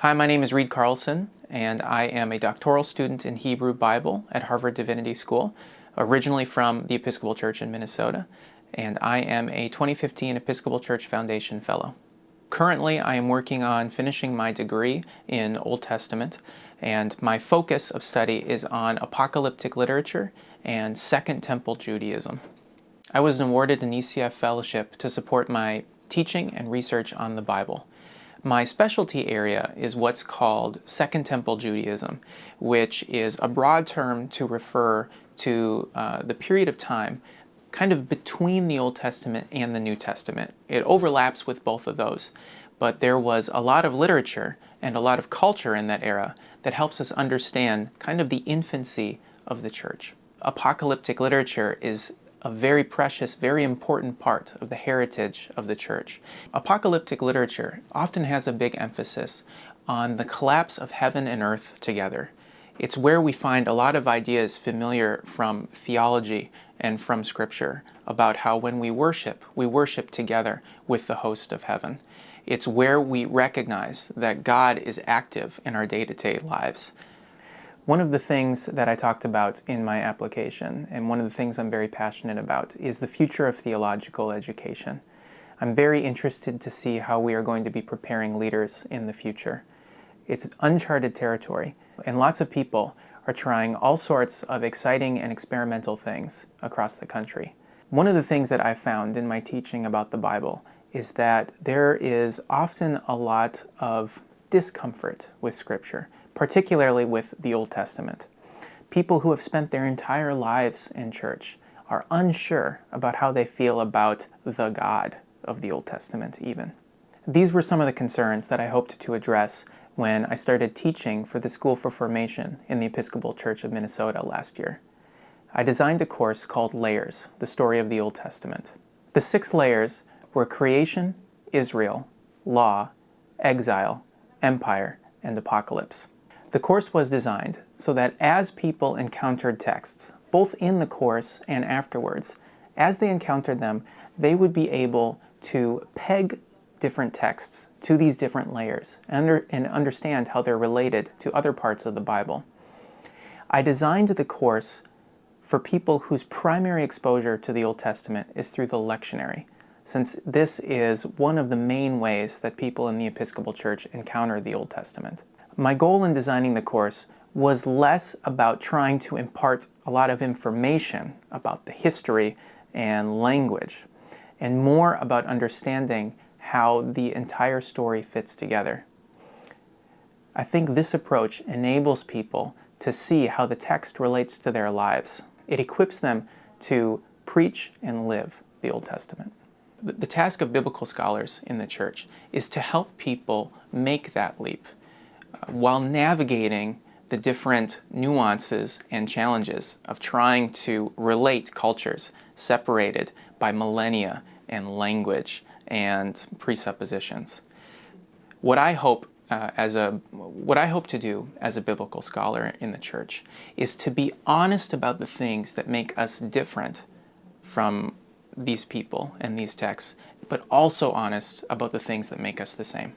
Hi, my name is Reed Carlson, and I am a doctoral student in Hebrew Bible at Harvard Divinity School, originally from the Episcopal Church in Minnesota, and I am a 2015 Episcopal Church Foundation Fellow. Currently, I am working on finishing my degree in Old Testament, and my focus of study is on apocalyptic literature and Second Temple Judaism. I was awarded an ECF fellowship to support my teaching and research on the Bible. My specialty area is what's called Second Temple Judaism, which is a broad term to refer to the period of time kind of between the Old Testament and the New Testament. It overlaps with both of those, but there was a lot of literature and a lot of culture in that era that helps us understand kind of the infancy of the church. Apocalyptic literature is a very precious, very important part of the heritage of the church. Apocalyptic literature often has a big emphasis on the collapse of heaven and earth together. It's where we find a lot of ideas familiar from theology and from Scripture about how when we worship together with the host of heaven. It's where we recognize that God is active in our day-to-day lives. One of the things that I talked about in my application, and one of the things I'm very passionate about, is the future of theological education. I'm very interested to see how we are going to be preparing leaders in the future. It's uncharted territory, and lots of people are trying all sorts of exciting and experimental things across the country. One of the things that I've found in my teaching about the Bible is that there is often a lot of discomfort with Scripture, particularly with the Old Testament. People who have spent their entire lives in church are unsure about how they feel about the God of the Old Testament even. These were some of the concerns that I hoped to address when I started teaching for the School for Formation in the Episcopal Church of Minnesota last year. I designed a course called Layers, the Story of the Old Testament. The 6 layers were creation, Israel, law, exile, empire, and apocalypse. The course was designed so that as people encountered texts, both in the course and afterwards, as they encountered them, they would be able to peg different texts to these different layers and understand how they're related to other parts of the Bible. I designed the course for people whose primary exposure to the Old Testament is through the lectionary, since this is one of the main ways that people in the Episcopal Church encounter the Old Testament. My goal in designing the course was less about trying to impart a lot of information about the history and language, and more about understanding how the entire story fits together. I think this approach enables people to see how the text relates to their lives. It equips them to preach and live the Old Testament. The task of biblical scholars in the church is to help people make that leap while navigating the different nuances and challenges of trying to relate cultures separated by millennia and language and presuppositions. What I hope to do as a biblical scholar in the church is to be honest about the things that make us different from these people and these texts, but also honest about the things that make us the same.